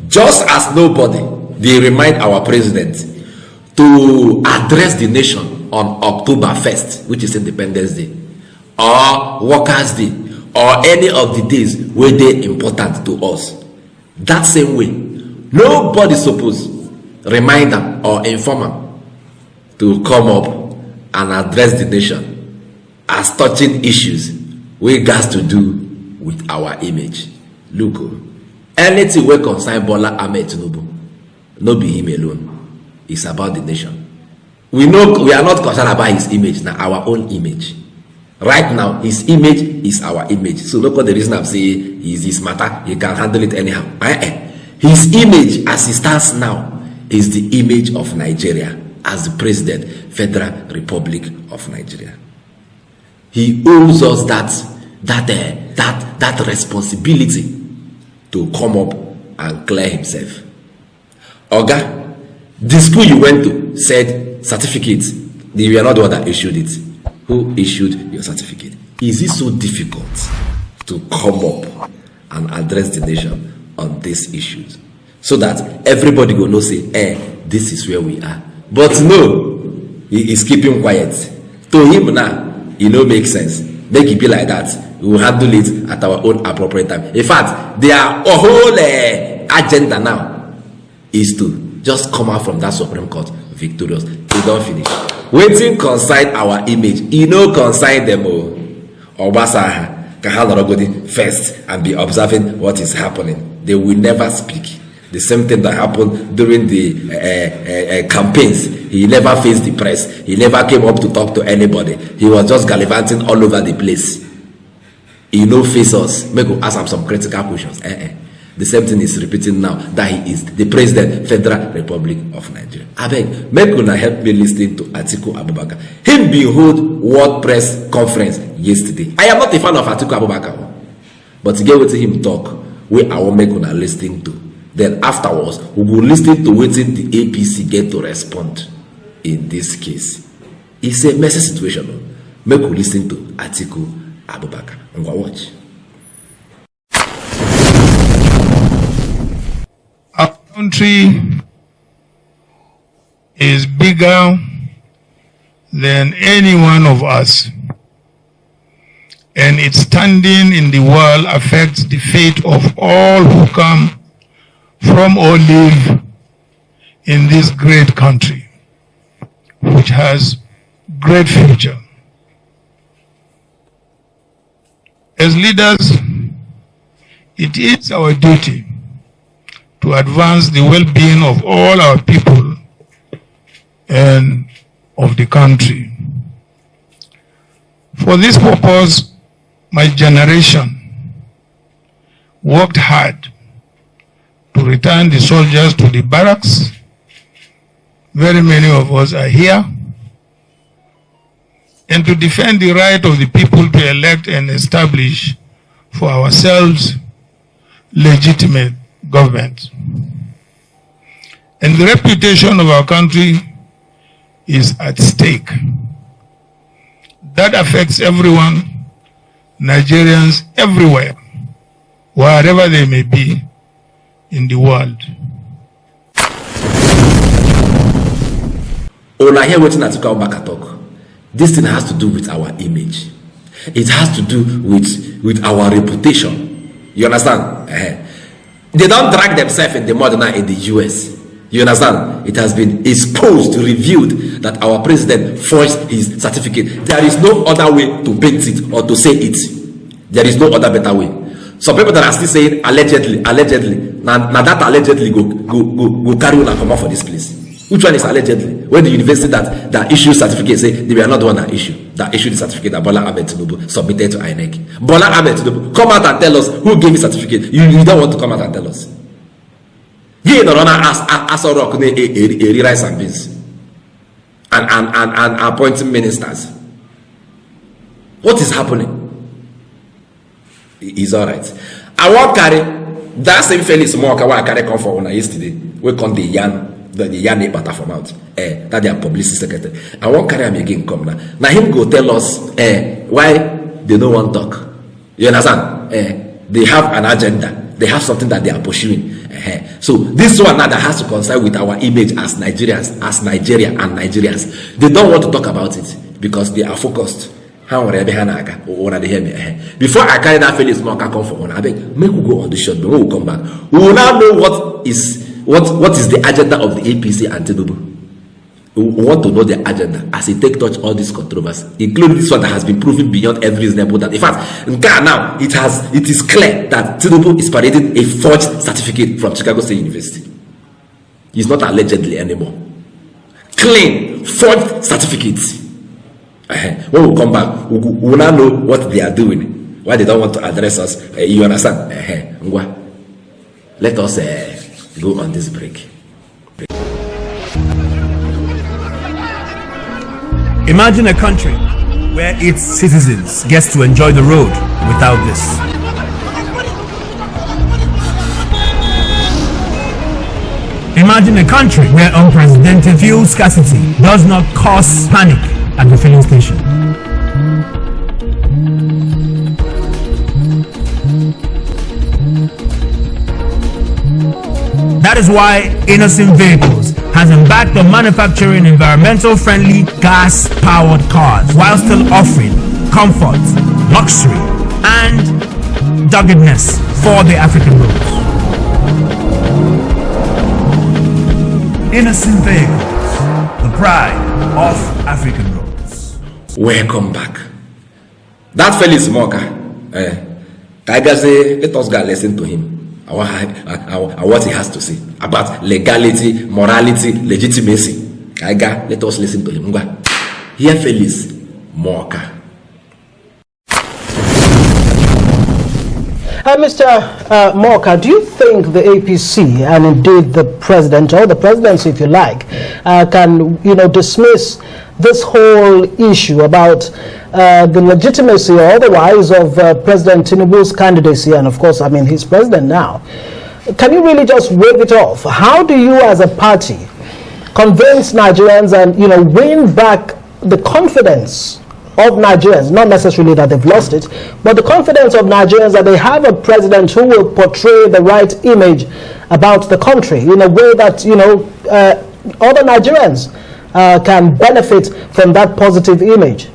Just as nobody, they remind our president to address the nation on October 1st, which is Independence Day, or Workers' Day, or any of the days where they important to us. That same way, nobody supposed remind them or inform them to come up and address the nation as touching issues we got to do with our image. Look, anything we concern Bola Ahmed Tinubu, no be him alone. It's about the nation. We know we are not concerned about his image, now our own image. Right now, his image is our image. So look at the reason I'm saying is this matter, he can handle it anyhow. His image as he stands now is the image of Nigeria as the President, Federal Republic of Nigeria. He owes us that responsibility to come up and clear himself. Oga, the school you went to said certificates. You are not the one that issued it. Who issued your certificate? Is it so difficult to come up and address the nation on these issues so that everybody will know, say, this is where we are? But no, he is keeping quiet. To him now, it no make sense. Make it be like that. We will handle it at our own appropriate time. In fact, their whole agenda now is to just come out from that Supreme Court victorious. They don't finish. Waiting concern our image. You know, concern them all. Obasaha can have first and be observing what is happening. They will never speak. The same thing that happened during the campaigns. He never faced the press. He never came up to talk to anybody. He was just gallivanting all over the place. He no face us. Make us ask him some critical questions. The same thing is repeating now that he is the President, Federal Republic of Nigeria. I beg, make una help me listening to Atiku Abubakar. Him behold World Press Conference yesterday. I am not a fan of Atiku Abubakar, but to get with him talk, where I will make una listening to. Then afterwards, we will listen to what the APC get to respond in this case. It's a messy situation. Make we listen to Atiku Abubakar. I'm going to watch. Our country is bigger than any one of us, and its standing in the world affects the fate of all who come from or live in this great country, which has great future. As leaders, it is our duty to advance the well-being of all our people and of the country. For this purpose, my generation worked hard to return the soldiers to the barracks. Very many of us are here. And to defend the right of the people to elect and establish for ourselves legitimate government. And the reputation of our country is at stake. That affects everyone, Nigerians everywhere, wherever they may be in the world. Una hear wetin Atiku Abubakar talk. This thing has to do with our image. It has to do with our reputation. You understand? They don't drag themselves in the mud now in the US. You understand? It has been exposed, revealed that our president forged his certificate. There is no other way to paint it or to say it. There is no other better way. Some people that are still saying allegedly. Now that allegedly go carry on and come out for this place. Which one is allegedly? When the university that issued certificate say they were not the one that issued the certificate that Bola Ahmed Tinubu submitted to INEC. Bola Ahmed Tinubu, come out and tell us who gave you certificate. You don't want to come out and tell us. You don't want to ask rock rice and beans and appointing ministers. What is happening? It's all right. I want carry that same Felix Moka where I carry come for una yesterday. We come the yarn butter from out. That their publicity secretary. I want carry him again come now. Now him go tell us why they don't want talk. You understand? They have an agenda They have something that they are pursuing. So this one now that has to concern with our image as Nigerians, as Nigeria and Nigerians. They don't want to talk about it because they are focused. Before I carry that Felix Moka come for one, I beg, make we go on the shot, but when we come back, we will now know what is the agenda of the APC and Tinubu. We want to know their agenda as it take touch all this controversy, including this one that has been proven beyond every reasonable doubt. In fact, in Ghana now, it is clear that Tinubu is parading a forged certificate from Chicago State University. It's not allegedly anymore. Clean, forged certificates. When we come back, we will now know what they are doing, why they don't want to address us. You understand? Let us go on this break. Imagine a country where its citizens get to enjoy the road without this. Imagine a country where unprecedented fuel scarcity does not cause panic at the filling station. That is why Innocent Vehicles has embarked on manufacturing environmental-friendly gas-powered cars while still offering comfort, luxury, and doggedness for the African roads. Innocent Vehicles, the pride of African roads. Welcome back. That Felix Moka, let us go listen to him. What he has to say about legality, morality, legitimacy. Let us listen to him. Here Felix Moka. Mr. Moka, do you think the APC and indeed the president, or the presidency if you like, can dismiss this whole issue about the legitimacy or otherwise of President Tinubu's candidacy? And of course, I mean, he's president now. Can you really just wave it off? How do you as a party convince Nigerians and win back the confidence of Nigerians, not necessarily that they've lost it, but the confidence of Nigerians that they have a president who will portray the right image about the country in a way that other Nigerians can benefit from that positive image?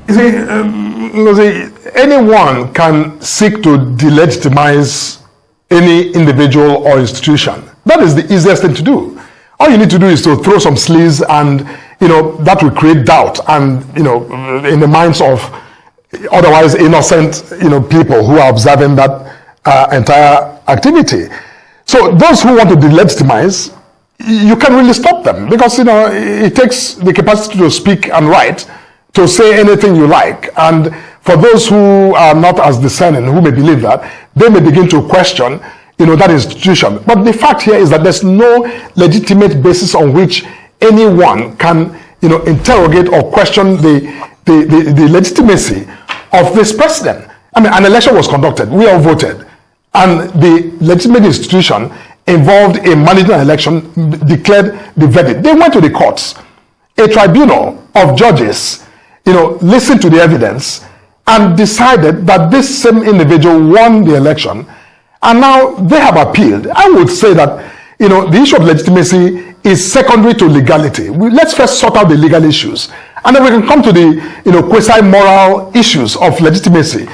You see, anyone can seek to delegitimize any individual or institution. That is the easiest thing to do. All you need to do is to throw some sleaze, and that will create doubt and in the minds of otherwise innocent people who are observing that entire activity. So those who want to delegitimize, you can't really stop them, because it takes the capacity to speak and write to say anything you like. And for those who are not as discerning, who may believe that, they may begin to question that institution. But the fact here is that there's no legitimate basis on which anyone can interrogate or question the legitimacy of this president. I mean, an election was conducted, we all voted, and the legitimate institution involved in managing an election declared the verdict. They went to the courts. A tribunal of judges listened to the evidence and decided that this same individual won the election. And now they have appealed. I would say that, the issue of legitimacy is secondary to legality. Let's first sort out the legal issues, and then we can come to the, quasi-moral issues of legitimacy,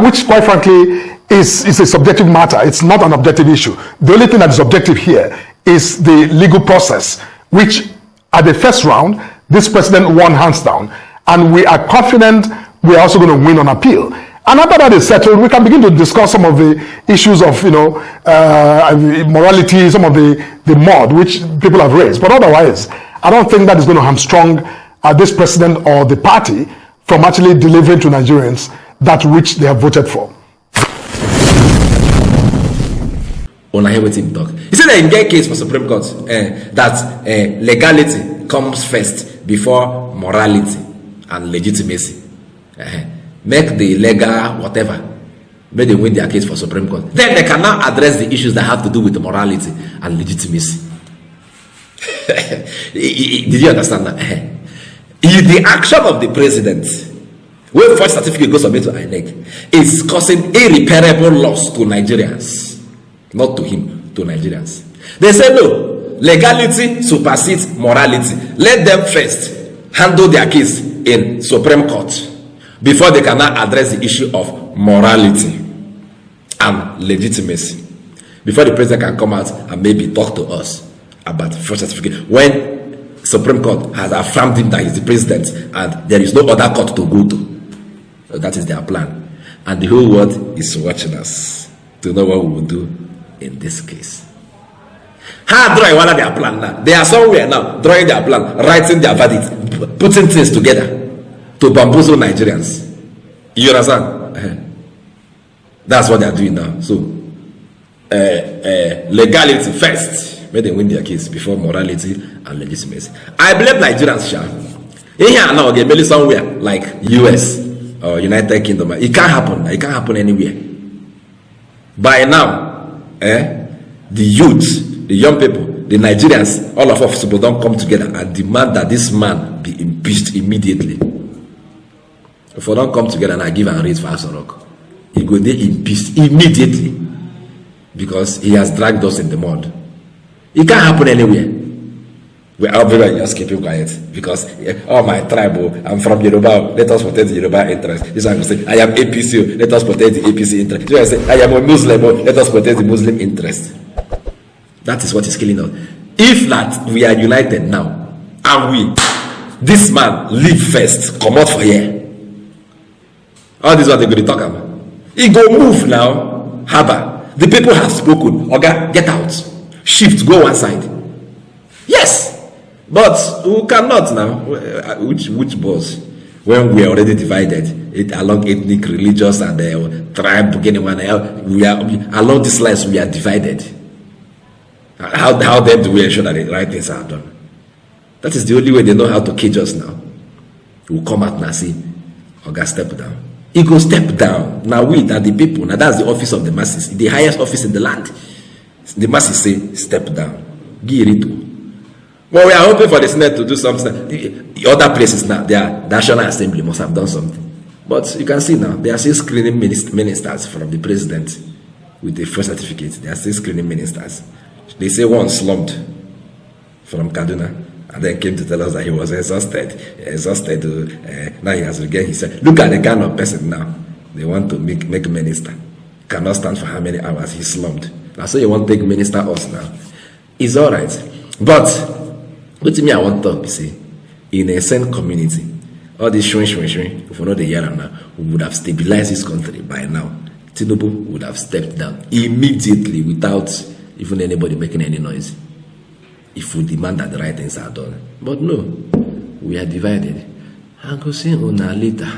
which, quite frankly, is a subjective matter. It's not an objective issue. The only thing that is objective here is the legal process, which, at the first round, this president won hands down, and we are confident we are also going to win on appeal. And after that is settled, we can begin to discuss some of the issues of, morality, some of the mud which people have raised. But otherwise, I don't think that is going to hamstrung this president or the party from actually delivering to Nigerians that which they have voted for. On I hear what him talk. He said that in their case for Supreme Court, that legality comes first before morality and legitimacy. Make the legal whatever, may they win their case for Supreme Court. Then they can now address the issues that have to do with the morality and legitimacy. Did you understand that? The action of the president When first certificate goes submit to INEC, it's causing irreparable loss to Nigerians, not to him, to Nigerians. They say no, legality supersedes morality. Let them first handle their case in Supreme Court before they can now address the issue of morality and legitimacy. Before the president can come out and maybe talk to us about first certificate, when Supreme Court has affirmed him that he's the president and there is no other court to go to. So that is their plan, and the whole world is watching us to know what we will do in this case. How drawing one of their plan now? They are somewhere now drawing their plan, writing their verdict, putting things together to bamboozle Nigerians. You understand? That's what they are doing now. So legality first, may they win their case before morality and legitimacy. I believe Nigerians shall. In here now, okay, maybe somewhere like US or United Kingdom. It can't happen. It can't happen anywhere. By now, the youth, the young people, the Nigerians, all of us people don't come together and demand that this man be impeached immediately. If we don't come together and I give and raise for Asorok, he go there impeached immediately because he has dragged us in the mud. It can't happen anywhere. We're everybody just keeping quiet because my tribe, I'm from Yoruba, let us protect the Yoruba interest. This one will say, I am APC, let us protect the APC interest. This one will say, I am a Muslim, let us protect the Muslim interest. That is what is killing us. If that we are united now, and this man leave first, come out for here. All this is what they're going to talk about. He go move now, harbor. The people have spoken. Okay, get out. Shift, go one side. Yes. But we cannot now. Which boss? When we are already divided along ethnic, religious, and tribe, we are along these lines. We are divided. How then do we ensure that the right things are done? That is the only way they know how to cage us now. We'll come out and say, "Oga, step down." He go step down. Now we are the people. Now that's the office of the masses, the highest office in the land. The masses say, "Step down." Give it to. Well, we are hoping for the Senate to do something. The other places now, their National Assembly must have done something. But you can see now, they are still screening ministers from the president with the first certificate. They are still screening ministers. They say one slumped from Kaduna and then came to tell us that he was exhausted. Now he has regained. He said, look at the kind of person now they want to make minister. Cannot stand for how many hours he slumped. Now so you want to take minister us now. It's all right. But what to me I want to say, in a same community, all this shwing, if we know the year now, we would have stabilized this country by now. Tinubu would have stepped down immediately without even anybody making any noise. If we demand that the right things are done. But no, we are divided. I'll go see Una later.